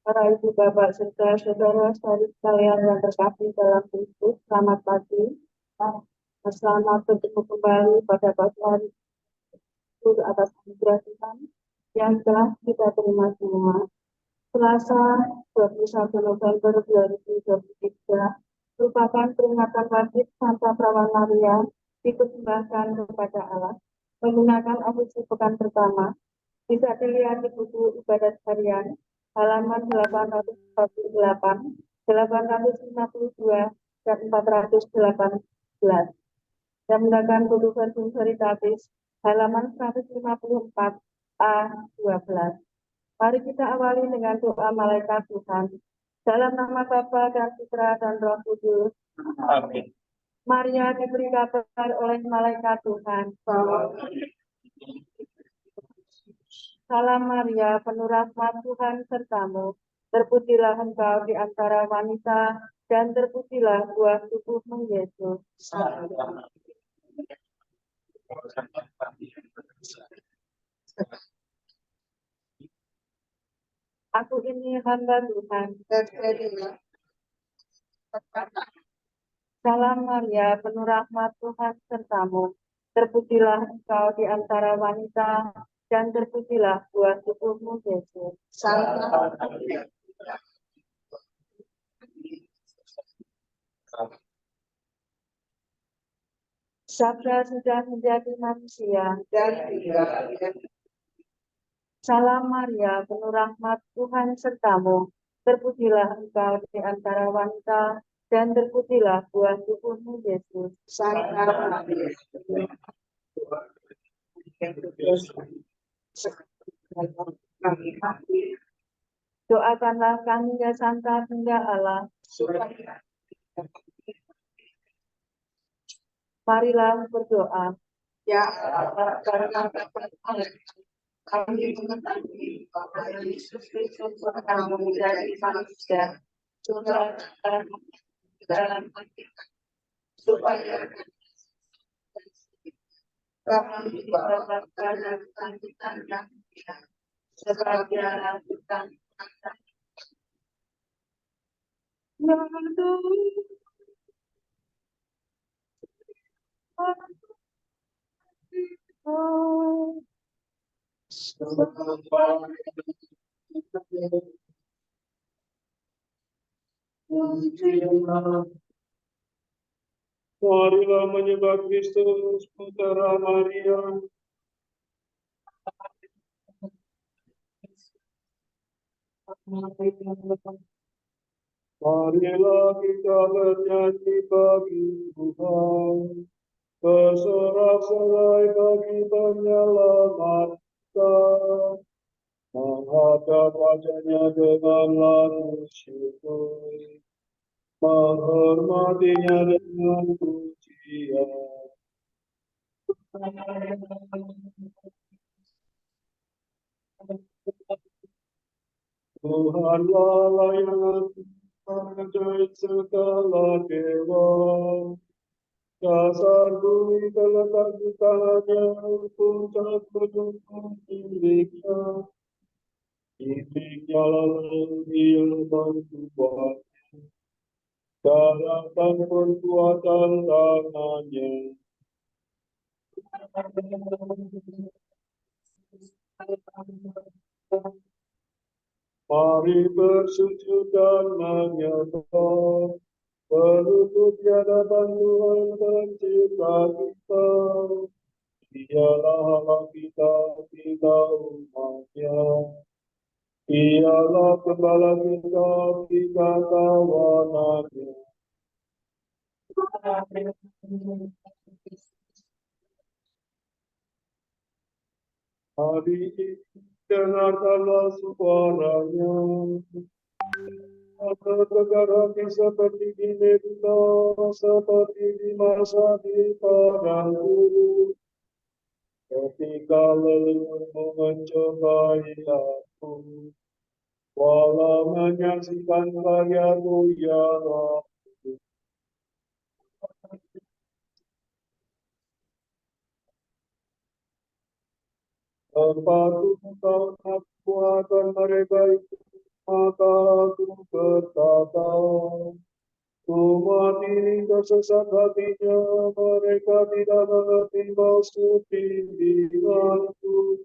Para ibu bapak serta saudara-saudari sekalian yang terkasih dalam Kristus, selamat pagi. Selamat bertemu kembali pada pagi hari itu atas anugerah Tuhan yang telah kita terima semua. Selasa 21 November 2023 merupakan peringatan wajib Santa Perawan Maria dipersembahkan kepada Allah menggunakan ofisi pekan pertama. Bisa dilihat di buku ibadat harian halaman 848, 852, dan 418. Yang menggunakan buku Verbum Veritatis halaman 154a12. Mari kita awali dengan doa malaikat Tuhan. Dalam nama Bapa dan Putra dan Roh Kudus. Amin. Maria diberi kabar oleh malaikat Tuhan. Salam Maria, penuh rahmat Tuhan sertamu. Terpujilah engkau di antara wanita, dan terpujilah buah tubuhmu Yesus. Aku ini hamba Tuhan. Salam Maria, penuh rahmat Tuhan sertamu. Terpujilah engkau di antara wanita, dan terpujilah buah tubuhmu Yesus. Sabda sudah menjadi manusia. Salam Maria, penuh rahmat Tuhan sertamu. Terpujilah engkau di antara wanita, dan terpujilah buah tubuhmu Yesus. Doakanlah kami ya Santa Bunda Allah. Marilah berdoa. Ya, karena kami mengetahui bahwa Yesus Kristus akan menjadi manusia dalam hati supaya kami dibapakkan dan kebangkitan yang tidak sebagai lanjutan Marilah menyembah Kristus, Putra Maria. Marilah kita bernyanyi bagi Tuhan, bersorak-sorai bagi penyelamat kita, menghadap wajahnya dengan lagu syukur, menghormatinya dengan pujian. Tuhanlah layanan mengajaib segala dewa. Dasar bumi terletak di tangannya, puncak gunung miliknya. Miliknya lalu dia membuatnya, darahkan perbuatan tangannya. Mari bersujud dan menyembah, berlutut di hadapan Tuhan pencipta kita. Dialah Allah kita umatnya. Dialah gembala kita kawanannya. Hari ini dengarkanlah suaranya. Tegar hati seperti di Medina, seperti di masa di padang gurun. Ketika leluhurmu mencobai aku, walau menyaksikan karyaku ya Rabbi. Tempatku tahu aku akan mereka itu maka aku berkata, umat ini tersesat hatinya, mereka tidak mengerti maksud bimbinganku.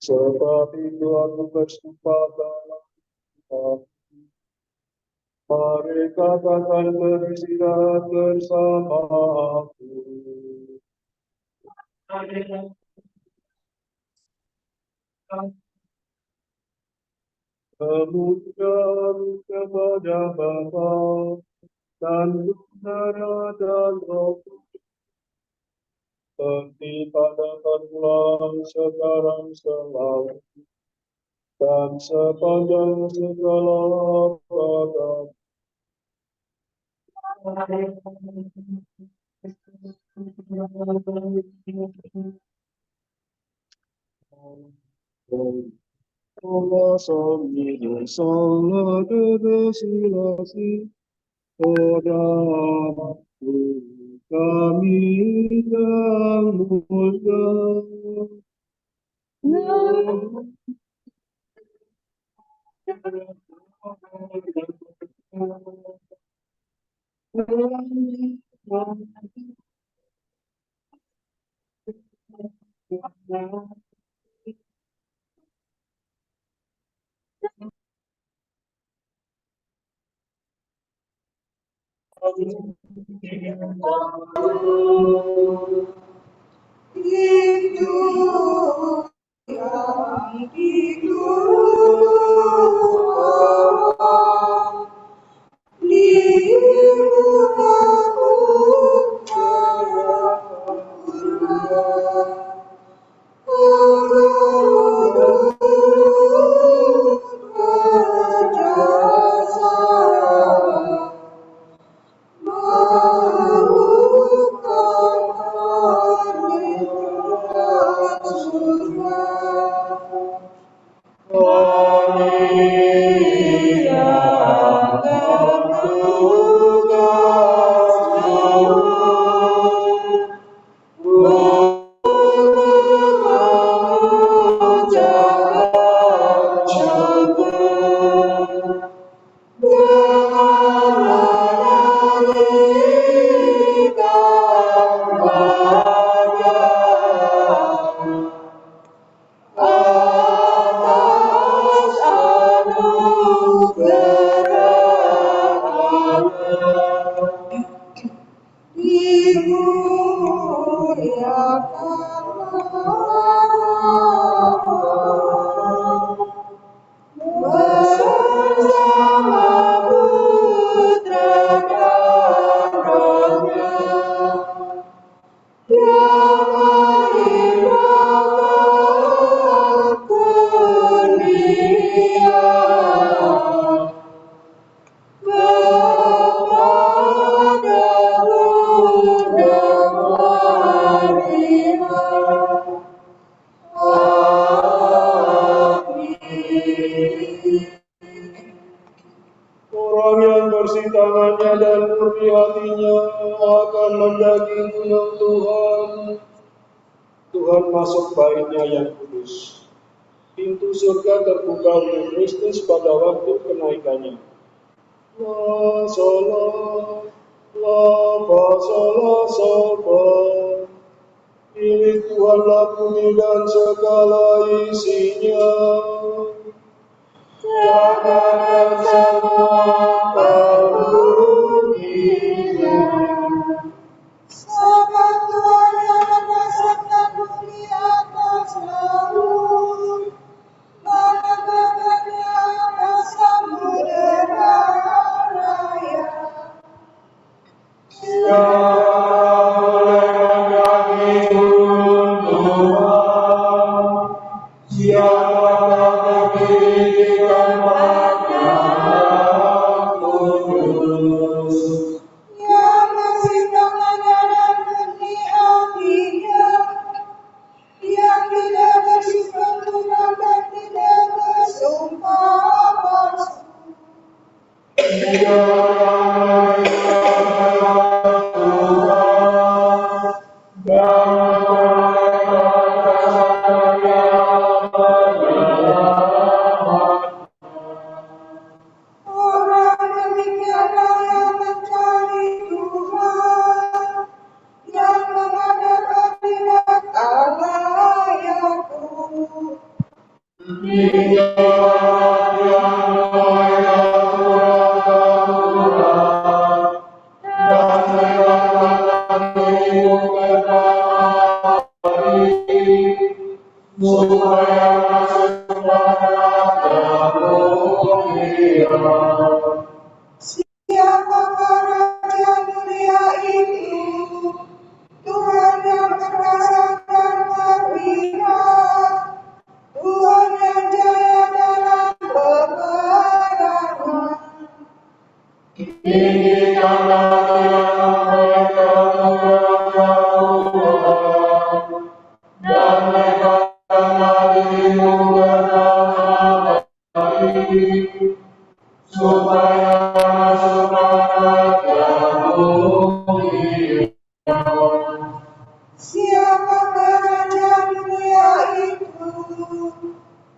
Sebab itu aku bersumpah dalam hati, mereka akan beristirahat bersama aku. Kemudian kepada Bapa dan Saudara dan Roh Kudus, seperti pada permulaan, sekarang, selalu, dan sepanjang segala abad. Allah sambil salat silasi orang kami yang mulia. Orang yang bersih tangannya dan murni hatinya akan mendaki gunung Tuhan. Tuhan masuk baitnya yang kudus. Pintu surga terbuka untuk Kristus pada waktu kenaikannya. La sola, la fa sola sola. Milik Tuhanlah bumi dan segala isinya. Jangan semua penghuninya. Sebab Tuhan yang menasabkan bumi atas laut, menegakkannya atas samudera raya. Siapa boleh mendaki gunung Tuhan? Siapa pergi di tempatnya yang kudus? Yang bersih tangannya dan murni hatinya, yang tidak bersumpah tunggal dan tidak bersumpah palsu. Dia yang Siapakah Raja mulia itu? Tuhan yang perkasa dan perwira, Tuhan yang jaya dalam peperangan. Siapakah Raja mulia itu?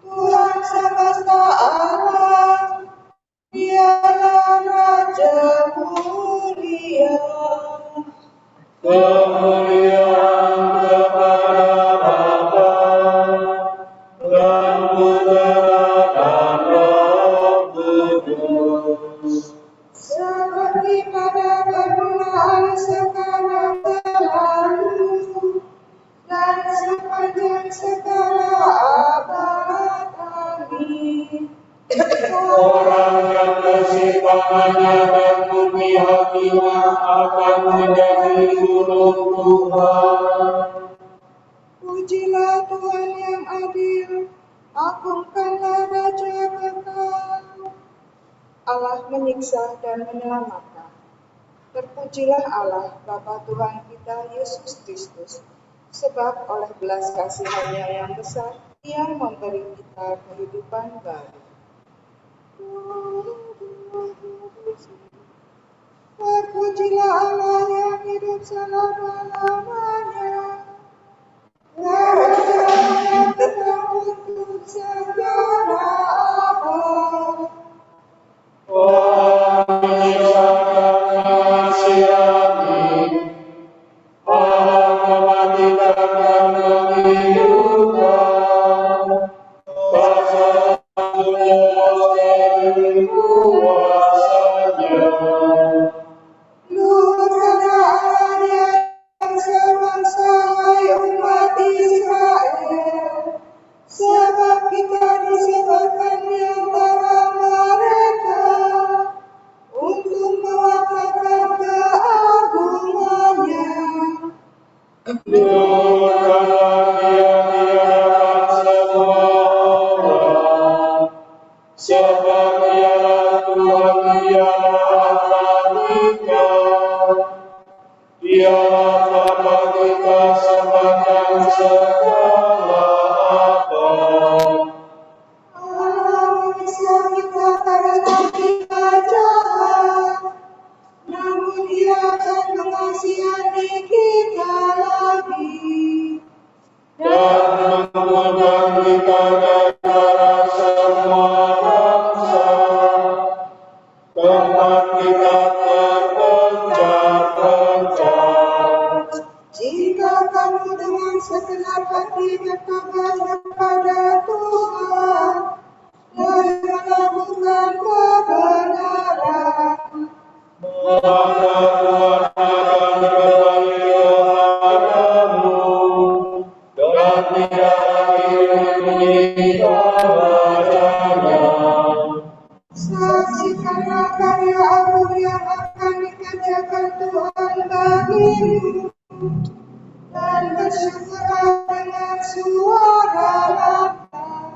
Tuhan semesta alam, Dialah Raja mulia. Kemuliaan kepada Bapa dan Putera dan Roh Kudus. Seperti pada permulaan sekarang selalu dan sepanjang segala abad. Amin. Orang yang kesimpangannya dan murni hatinya akan menjadi gunung Tuhan. Pujilah Tuhan yang adil, agungkanlah Raja kekal. Allah menyiksa dan menyelamatkan. Terpujilah Allah Bapa Tuhan kita Yesus Kristus, sebab oleh belas kasihan-Nya yang besar, Ia memberi kita kehidupan baru. Terpujilah Allah yang hidup selama-lamanya. Raja yang tetap untuk segala abad. Allah menyiksakan mengasihani, Allah mematikan dan menghidupkan, satu-satunya dari kuasanya. Luhur Allah Dia yang sebangsa, hai umat Israel, sebab kita disebutkan di antara mereka untuk mewakilkan keagungannya. Luhurkanlah Dia di hadapan semua orang, sebab Dialah Tuhan, Dialah Allah kita, Dialah Bapa kita sepanjang segala abad. Allah menyiksa kita karena kita jahat, namun Dia akan mengasihani kita lagi. Dan mengundang kita dari semua bangsa, tempat kita terpencar-pencar. Jika kamu dengan segenap hati bertobat kepada Tuhan dan melakukan kebenaran, Maka Tuhan akan kembali kepadamu dan tidak lagi menyita wajahnya. saksikanlah karya agung yang akan dikerjakan Tuhan bagimu, dan bersyukurlah dengan suara lantang.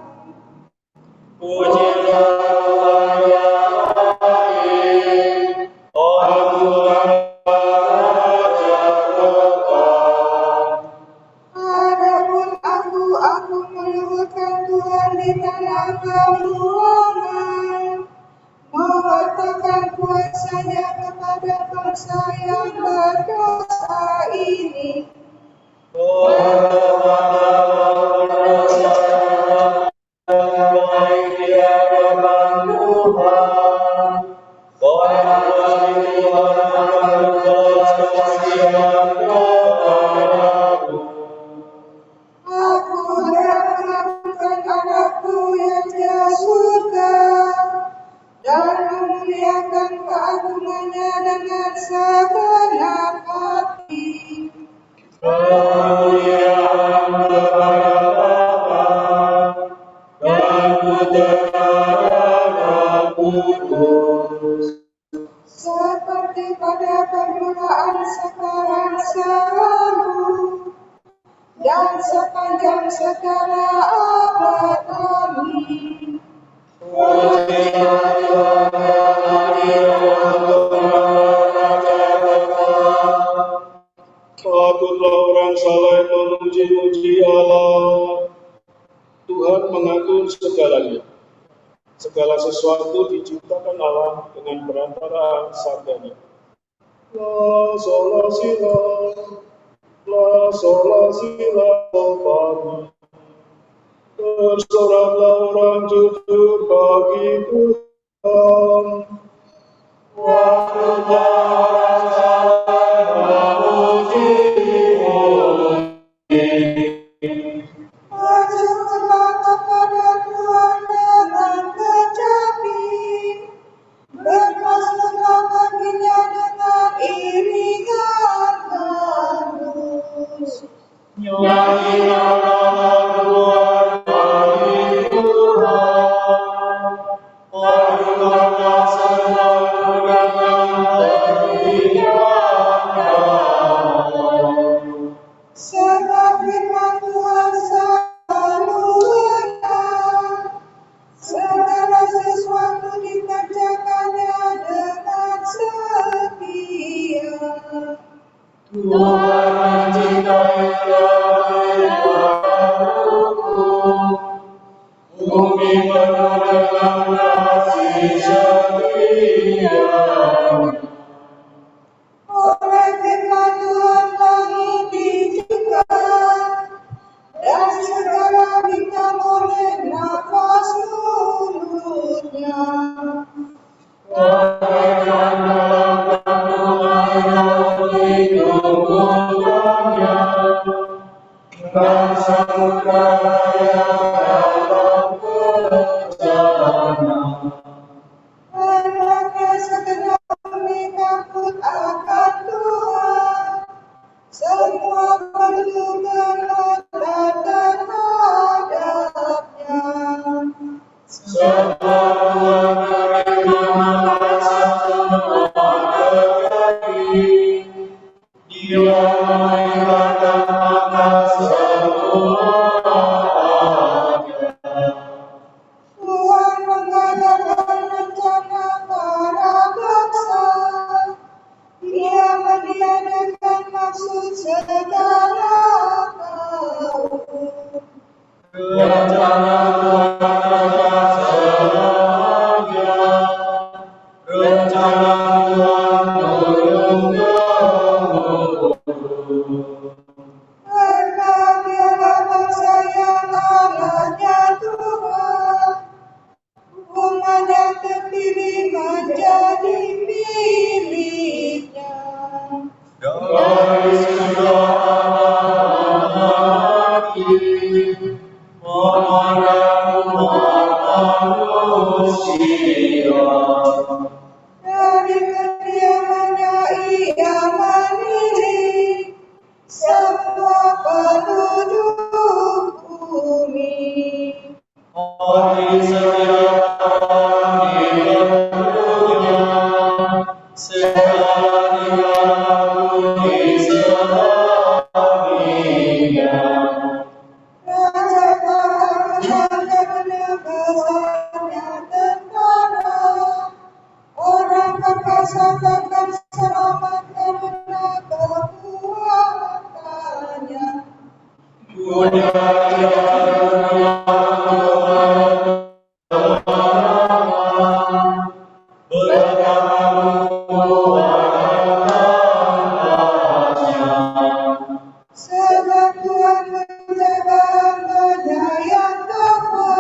Pujilah Tuhan yang baik, Tuhan Raja kekal. Adapun aku meluhurkan Tuhan di tanah kemuliaan, mengatakan kuasa-Nya kepada bangsa yang berdosa ini. Tuhan yang baik di hadapan Tuhan. Orang baik Tuhan akan berbelas kasihan kepadamu. Aku hendak mengakukan anakku yang di surga dan memuliakan keagungannya dengan segenap hati. Kemuliaan kepada Bapa dan Putera dan Roh seperti pada permulaan sekarang selalu dan sepanjang segala abad. Amin. Patutlah orang saleh memuji-muji Allah. Tuhan mengatur segalanya. Segala sesuatu diciptakan Allah dengan perantaraan sabdanya. La sola sila, la sola sila, pagi. Bersoraklah orang jujur bagi Tuhan. Waktulah orang saleh memuji-muji. Majulah kepada Tuhan dengan kecapi, bermasuklah baginya dengan iringan bagus. Nyanyilah nama Tuhan bagi Tuhan, lakukanlah selalu dengan perhatian. Sebab firman Tuhan selalu benar, segala sesuatu dikerjakannya dengan setia. Tuhan mencintai hukum, bumi penuh dengan kasih setia. Oleh firman Tuhan langit ditinggikan, dan segala bintang oleh nafas mulutnya. Bagaikan dalam kandungan laut ditumbuhkannya, dan samudra yang dalam kerjanya. Hendaknya segenap bumi takut akan Tuhan, semua penduduk berlutut terhadapnya. Sebab Tuhan menerima semua negeri, Dia mengingatkan akan semua ada. Tuhan mengadakan rencana para bangsa, Dia meniadakan maksud segala kaum. Rencana Tuhan adalah selamanya, rencana Tuhan turun-temurun. Berbahagialah bangsa yang Allahnya Tuhan, umat yang terpilih menjadi miliknya. Dari segala hati, memandang umat manusia. Dari kediamannya Ia memilih semua penduduk bumi. Hati setiap orang di tentunya, segala tingkah budi selaminya. Raja Tuhan besarnya tentara, orang perkasa takkan selamat karena kekuatannya. Punya Sebab Tuhan menjaga hambanya yang takwa,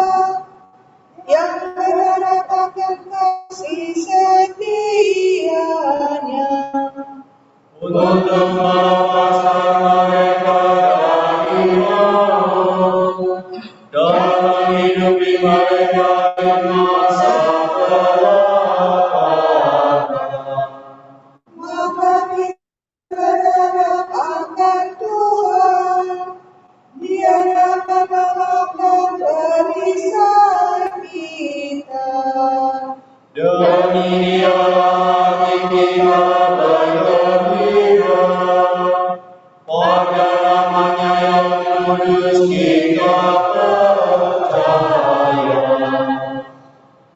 yang berharap akan kasih setianya. untuk melepaskan mereka dari maut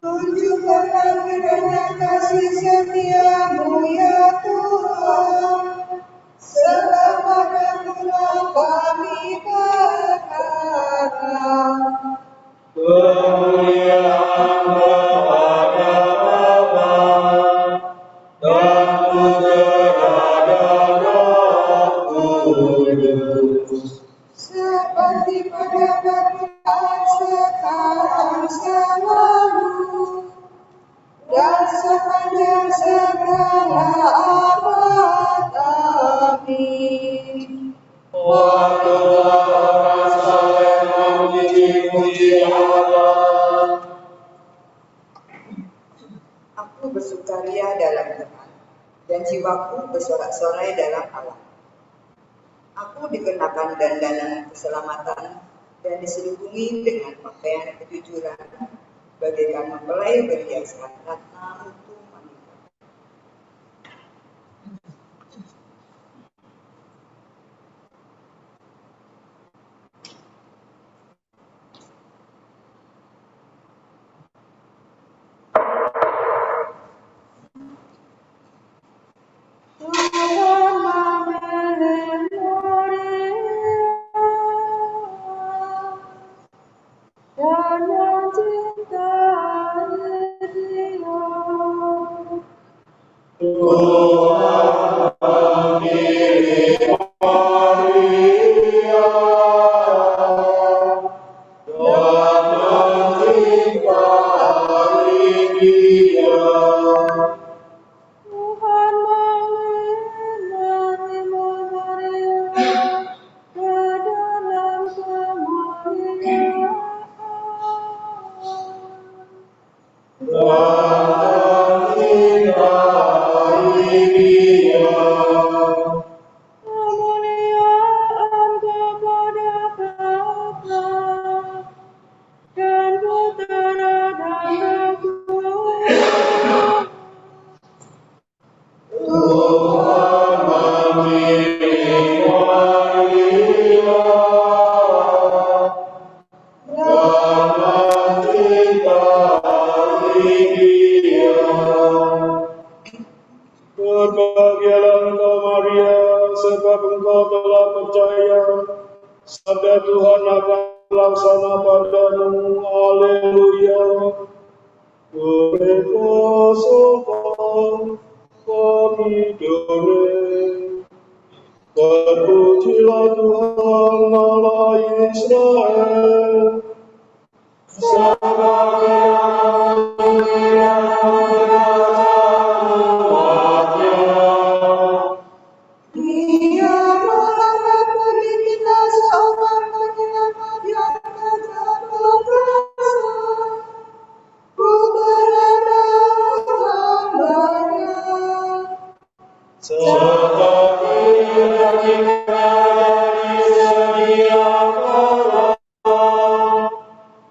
Tunjukkanlah kiranya kasih setiamu ya Tuhan, selama kami berharap. Kemuliaan kepada Bapa dan Putra dan Roh Kudus. Seperti pada permulaan sekarang selalu dan sepanjang segala abad. Amin. Waktu orang saleh memuji-muji Allah. Aku bersukaria dalam Tuhan, dan jiwaku bersorak-sorai dalam Allah. Aku dikenakan dandanan keselamatan dan diselubungi dengan pakaian kejujuran, bagaikan mempelai berhiaskan ratna mutu manika. Berbahagialah engkau Maria, sebab engkau telah percaya sabda Tuhan akan terlaksana padamu. Haleluya. Berdoa kami dore. Terpujilah Tuhan Allah Israel. Dia melanggar kita seorang penyelamat yang terperkasa. Ku berharap hambanya. Seperti baginda dari sedia kala,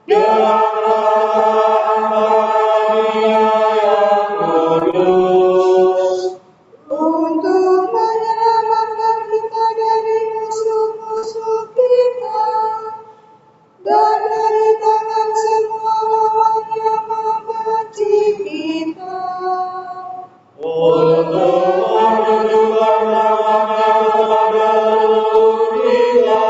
dalam Maria yang kudus. Untuk menyelamatkan kita dari musuh-musuh kita dan dari tangan semua lawan yang membenci kita. Untuk menunjukkan namanya kepada seluruh kita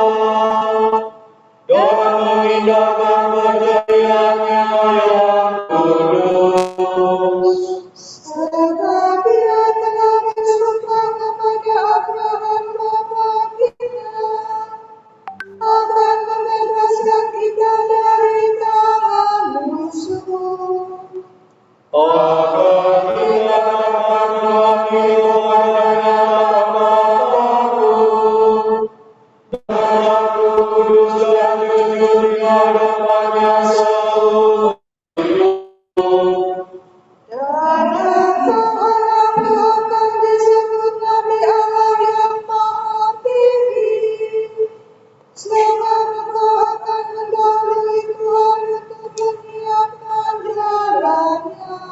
dan memindahkan percayaannya yang kudus. Sebab Dia telah bersumpah kepada Abraham bapa kita akan membebaskan kita dari tangan musuh. Akan kita menghormati kepadanya Bapa-Ku, dan Roh Kudus dan jujur di hadapannya seumur hidup. Dan engkau anakku akan disebut Nabi Allah yang Maha Tinggi, sebab engkau akan mendahului Tuhan untuk menyiapkan jalannya.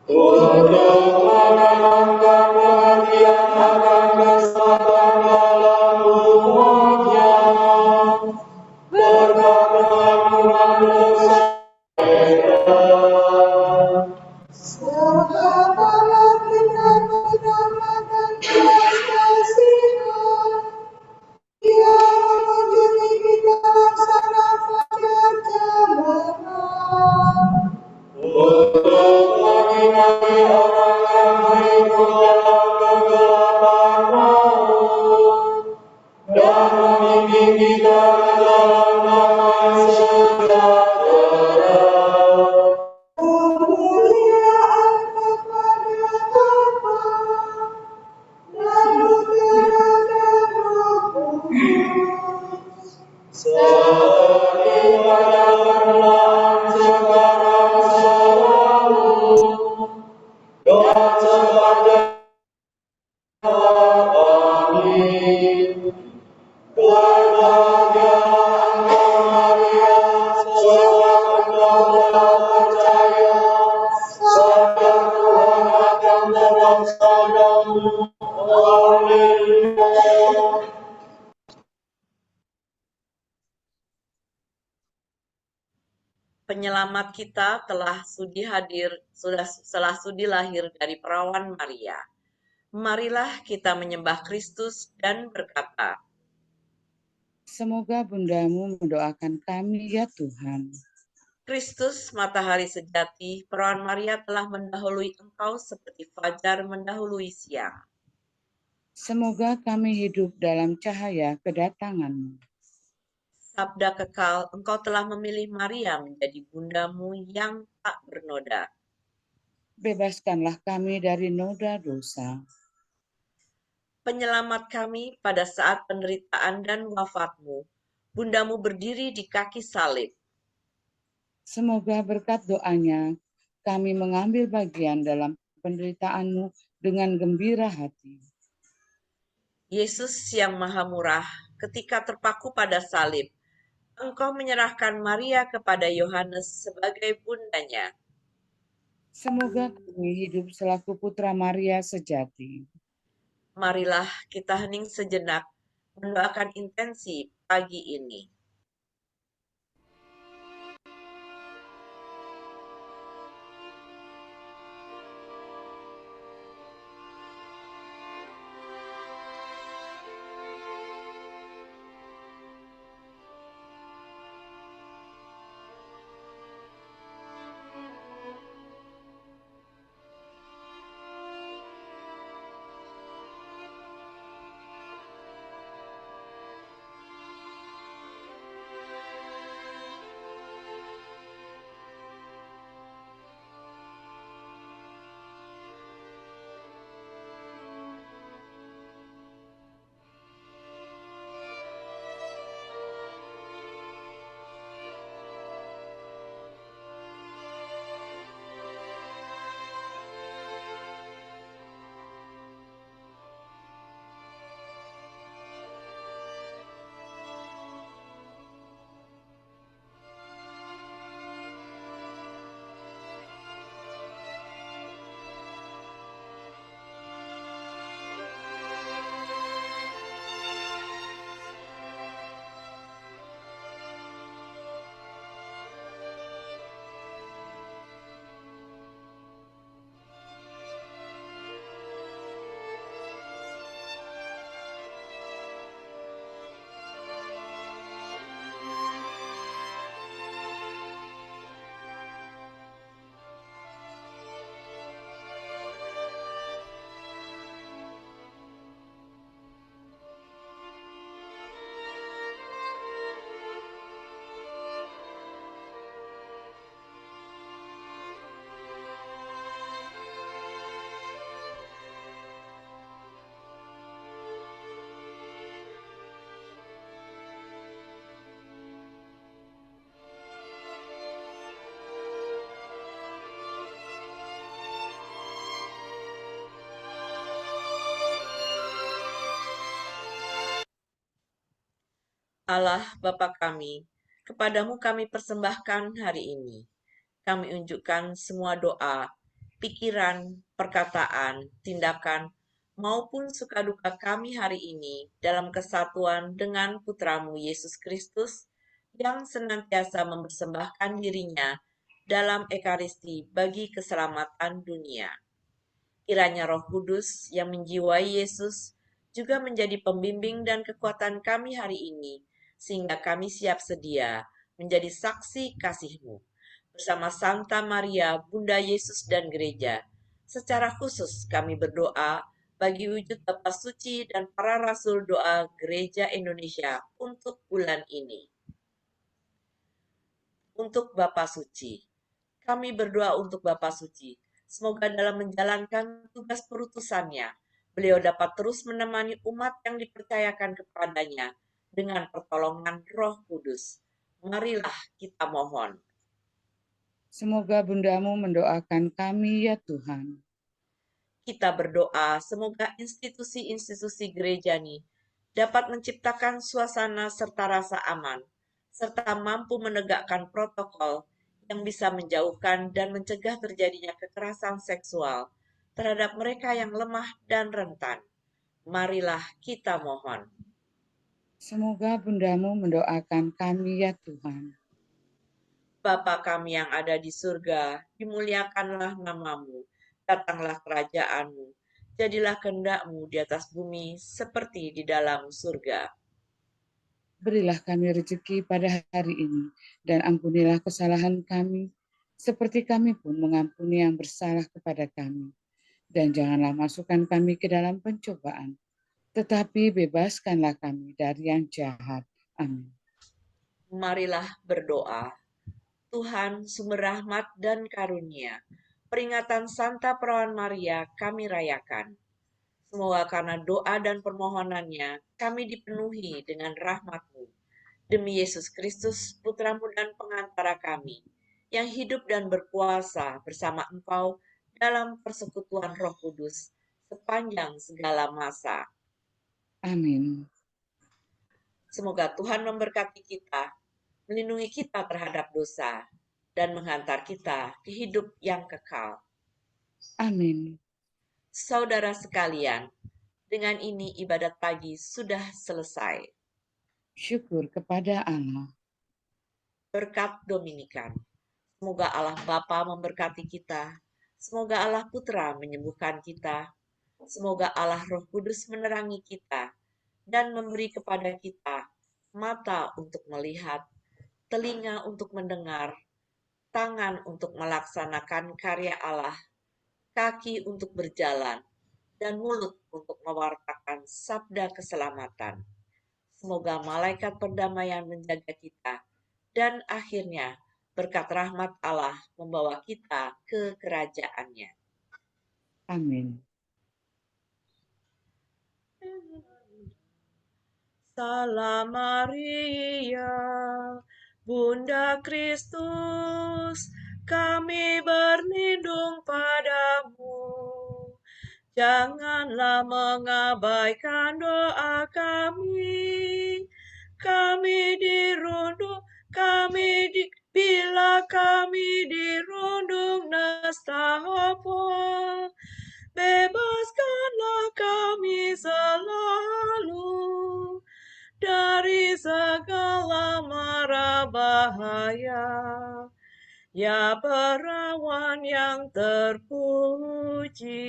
Untuk menanamkan pengertian akan keselamatan dalam umatnya, berkat pengampunan dosa mereka. Serta Allah kita mengamalkan belas kasihan, Dia mengunjungi kita laksana fajar kemenang. Untuk bagi-bagi orang yang hidup dalam kegelapan maut, dan membimbing kita ke dalam damai sejahtera. Kemuliaan kepada Bapa dan Putera dan Roh Kudus. Seperti pada permulaan, sekarang, selalu, dan sepanjang abad. Amin. Berbahagialah engkau Maria, sebab engkau telah percaya, sabda Tuhan akan terlaksanamu. Haleluya. Penyelamat kita telah sudi lahir dari perawan Maria. Marilah kita menyembah Kristus dan berkata, Semoga bundamu mendoakan kami ya Tuhan. Kristus, matahari sejati, perawan Maria telah mendahului engkau seperti fajar mendahului siang. Semoga kami hidup dalam cahaya kedatanganmu. Sabda kekal, engkau telah memilih Maria menjadi bundamu yang tak bernoda. Bebaskanlah kami dari noda dosa. Penyelamat kami pada saat penderitaan dan wafatmu. Bundamu berdiri di kaki salib. Semoga berkat doanya kami mengambil bagian dalam penderitaanmu dengan gembira hati. Yesus yang Maha Murah, ketika terpaku pada salib, engkau menyerahkan Maria kepada Yohanes sebagai bundanya. Semoga kami hidup selaku putra Maria sejati. Marilah kita hening sejenak mendoakan intensi pagi ini. Allah Bapa kami, kepadamu kami persembahkan hari ini. Kami unjukkan semua doa, pikiran, perkataan, tindakan, maupun suka-duka kami hari ini dalam kesatuan dengan Putramu Yesus Kristus yang senantiasa mempersembahkan dirinya dalam Ekaristi bagi keselamatan dunia. Kiranya Roh Kudus yang menjiwai Yesus juga menjadi pembimbing dan kekuatan kami hari ini, sehingga kami siap sedia menjadi saksi kasih-Mu. Bersama Santa Maria, Bunda Yesus dan Gereja, secara khusus kami berdoa bagi wujud Bapa Suci dan para Rasul doa Gereja Indonesia untuk bulan ini. Untuk Bapa Suci, kami berdoa untuk Bapa Suci. Semoga dalam menjalankan tugas perutusannya, beliau dapat terus menemani umat yang dipercayakan kepadanya dengan pertolongan Roh Kudus. Marilah kita mohon. Semoga Bundamu mendoakan kami ya Tuhan. Kita berdoa semoga institusi-institusi gereja ini dapat menciptakan suasana serta rasa aman, serta mampu menegakkan protokol yang bisa menjauhkan dan mencegah terjadinya kekerasan seksual terhadap mereka yang lemah dan rentan. Marilah kita mohon. Semoga Bundamu mendoakan kami ya Tuhan. Bapa kami yang ada di surga, dimuliakanlah namamu, datanglah kerajaan-Mu, jadilah kehendak-Mu di atas bumi seperti di dalam surga. Berilah kami rezeki pada hari ini, dan ampunilah kesalahan kami, seperti kami pun mengampuni yang bersalah kepada kami. Dan janganlah masukkan kami ke dalam pencobaan, tetapi bebaskanlah kami dari yang jahat. Amin. Marilah berdoa. Tuhan, sumber rahmat dan karunia, peringatan Santa Perawan Maria kami rayakan. Semoga karena doa dan permohonannya kami dipenuhi dengan rahmat-Mu. Demi Yesus Kristus, Putra-Mu dan pengantara kami, yang hidup dan berkuasa bersama Engkau dalam persekutuan Roh Kudus sepanjang segala masa. Amin. Semoga Tuhan memberkati kita, melindungi kita terhadap dosa, dan menghantar kita ke hidup yang kekal. Amin. Saudara sekalian, dengan ini ibadat pagi sudah selesai. Syukur kepada Allah. Berkat Dominikan. Semoga Allah Bapa memberkati kita. Semoga Allah Putra menyembuhkan kita. Semoga Allah Roh Kudus menerangi kita dan memberi kepada kita mata untuk melihat, telinga untuk mendengar, tangan untuk melaksanakan karya Allah, kaki untuk berjalan, dan mulut untuk mewartakan sabda keselamatan. Semoga malaikat perdamaian menjaga kita, dan akhirnya berkat rahmat Allah membawa kita ke kerajaannya. Amin. Salam Maria, Bunda Kristus, kami berlindung padamu. Janganlah mengabaikan doa kami. Bila kami dirundung nestapa, bebaskanlah kami selalu dari segala mara bahaya. Ya perawan yang terpuji.